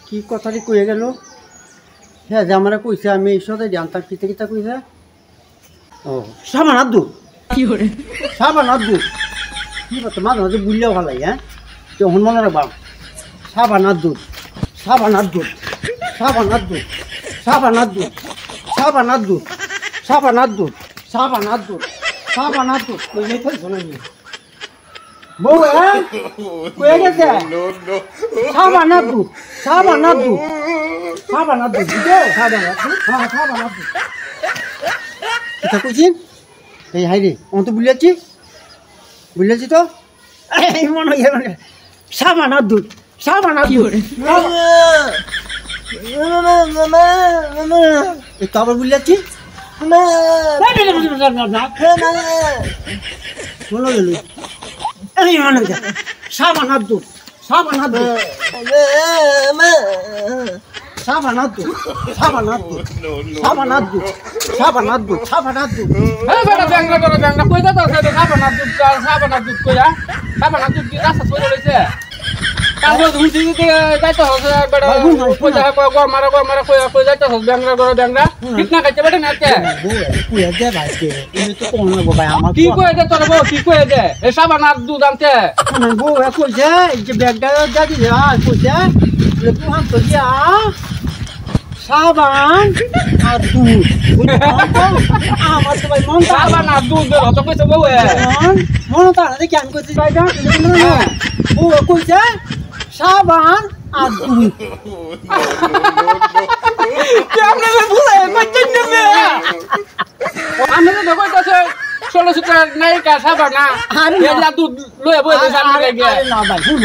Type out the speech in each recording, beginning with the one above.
কি কথাটি কয়ে গেল? হ্যাঁ যে আমরা কইছে আমি এই সাথে জানতাম কিতা কিতা কইছে। ও সাবান আর দুধ, কি করে সাবান আর দুধ, কি কথা মাঝে মাঝে বুঝলেও ভালো লাগে। হ্যাঁ তখন মনে রাখবা, সাবান আর দুধ, সাবান আর দুধ, সাবান আর দুধ, সাবান আর দুধ, সাবান আর দুধ, সাবান আর দুধ, সাবান আর দুধ, সাবান আর দুধ কইলেই তো শোনা নিয়ে বউ কয়ে গেছে সাবান আর দুধ, সাবান আর দুধ, সাবান আর দুধ, সাবান আর দুধ, হ্যাঁ সাবান আর দুধ কথা কইছিন। এই হাই রে ও তো বুঝলেছি, বুঝলেছি তো এই মনে হয় সাবান আর দুধ, সাবান আর দুধ এই তো আবার বুঝলেছি মনে গেল এই মনে সাবান আর দুধ, সাবান আর দুধ, সাবান আর দুধ, সাবান আর দুধ, সাবান আর দুধ, সাবান আর দুধ, সাবান আর দুধ। এই বেটা ব্যাংলা করে ব্যাংলা কই দাও তো সাবান আর দুধ, সাবান আর দুধ কইয়া সাবান আর দুধ কি রাস্তা চলে রইছে। তারপর হুঁচি দিতে যাইতে হবে বেটা কইয়া গর মারা কই যাইতে হবে ব্যাংলা করে ব্যাংলা কিতনা খাইতে বেটা না কে কইয়া দে ভাইকে তুমি তো কোন না ভাই আমার কি কইয়া দে তোর বউ কি কইয়া দে এই সাবান আর দুধ আনতে বউ কইছে এই যে ব্যাগটা দাদি কইছে তুই হাত তো দিয়া সাবান আর দুধ আমার তো ভাই মন সাবান আর দুধ হতো কইছে বউ মন তো আরে কেন কইছিস ভাই বউ কইছে সাবান আর দুধ কেমনে ভুলে কইছেন না আমি তো কইতাছে 16 টাকা নাইকা সাবান না এলা দুধ লয়ে বইতে সামনে গিয়ে না ভাই শুন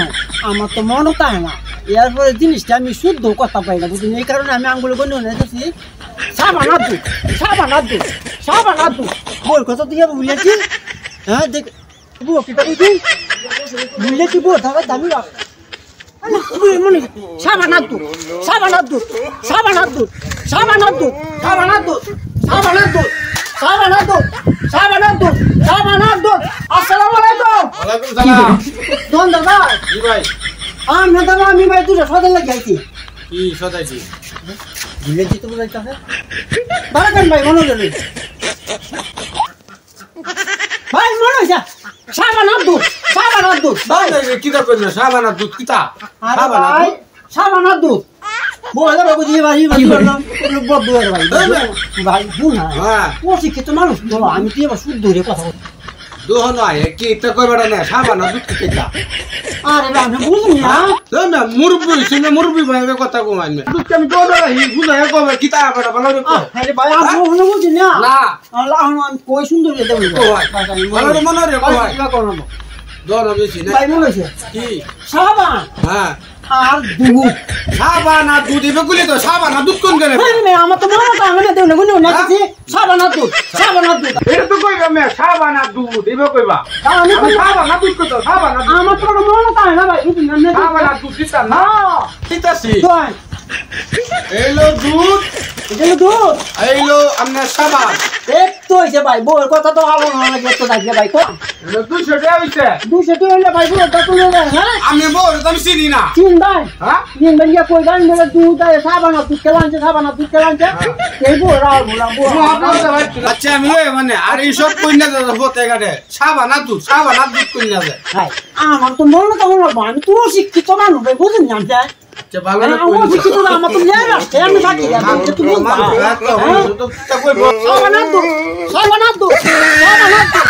আমার তো মন তাই না এরপরে জিনিসটা আমি শুদ্ধ কথা পাই না বুঝলি এই কারণে আমি আঙ্গুলে গনে নিতেছি সাবান আর দুধ, সাবান আর দুধ, সাবান আর দুধ বউর কথা তুই বুঝলেছি। হ্যাঁ দেখ বউ কিটা বুঝি বুঝলেছি বউ তাহলে দামি রাখ মনে সাবান আর দুধ, সাবান আর দুধ, সাবান আর দুধ, সাবান আর দুধ, সাবান আর দুধ, সাবান আর দুধ, সাবান আর দুধ, সাবান আর দুধ, সাবান আর দুধ। আসসালামু আলাইকুম। ওয়ালাইকুম সালাম। দোন দাদা জি ভাই আমি দাদা আমি ভাই দুটো সদাই লাগাইছি কি সদাইছি বুঝলেছি তো বুঝাইতেছে বারাকান ভাই মনে গেল ভাই মনে হয়েছে সাবান আর দুধ, সাবান আর দুধ ভাই কিতা করলে সাবান আর দুধ কিতা ভাই সাবান আর দুধ বলে বাবু জি ভাই ভাই বললাম বড় দুয়ার ভাই ভাই শুন হ্যাঁ ও শিক্ষিত মানুষ তো আমি কি এবার শুদ্ধ রে কথা বলছি দোহন নয় কি এটা কইবাটা না সাবান আর দুধ কিতা আরে ভাই আমি বুঝুন না না মুরব্বি ভাই কথা কমাই না দুধ আমি তো না বুঝা কবে কিতা বড় ভালো রে আরে ভাই আমি মনে বুঝি না না আল্লাহ আমি কই সুন্দর রে দেব ভালো রে মনে রে কই কি করব দোন বেশি না ভাই মনে হয়েছে কি সাবান হ্যাঁ আর দুধ সাবান আর দুধ এবে কইলে তো সাবান আর দুধ কোন করে আমার তো মনে তো আমি দেব না গুনে নাকি সাবান আর দুধ, সাবান আর দুধ এটা তো কইবা মে সাবান আর দুধ এবে কইবা আমি সাবান আর দুধ কইতো সাবান আর আমার তো মনে তো না ভাই বুঝি না সাবান আর দুধ কিতা না কিতাছি ভাই এইলো দুধ এগুলো দুধ এইলো আপনার সাবান এক তো হইছে ভাই বউর কথা তো ভালো না লাগে তো দেখবে ভাই তো 200 টাকা হইছে 200 টাকা হইলে ভাই বউর কত নেবে হ্যাঁ আমি বল আমি চিনি না তিন ভাই হ্যাঁ তিন ভাই কই গান মেরে দুধ আর সাবান আর দুধ কেলানছে সাবান আর দুধ কেলানছে এই বউ রাও বউ আচ্ছা আমি মানে আর এই সব কইনা দাদা হতে গাড়ে সাবান আর দুধ কইনা যায় ভাই আমার তো মনে তো হলো আমি তো শিক্ষিত মানুষ ভাই বুঝুন না আচ্ছা ভালো না আমার শিক্ষিত না আমার তো জ্ঞান আছে আমি থাকি তুমি সাবান আর দুধ, সাবান আর দুধ, সাবান আর দুধ,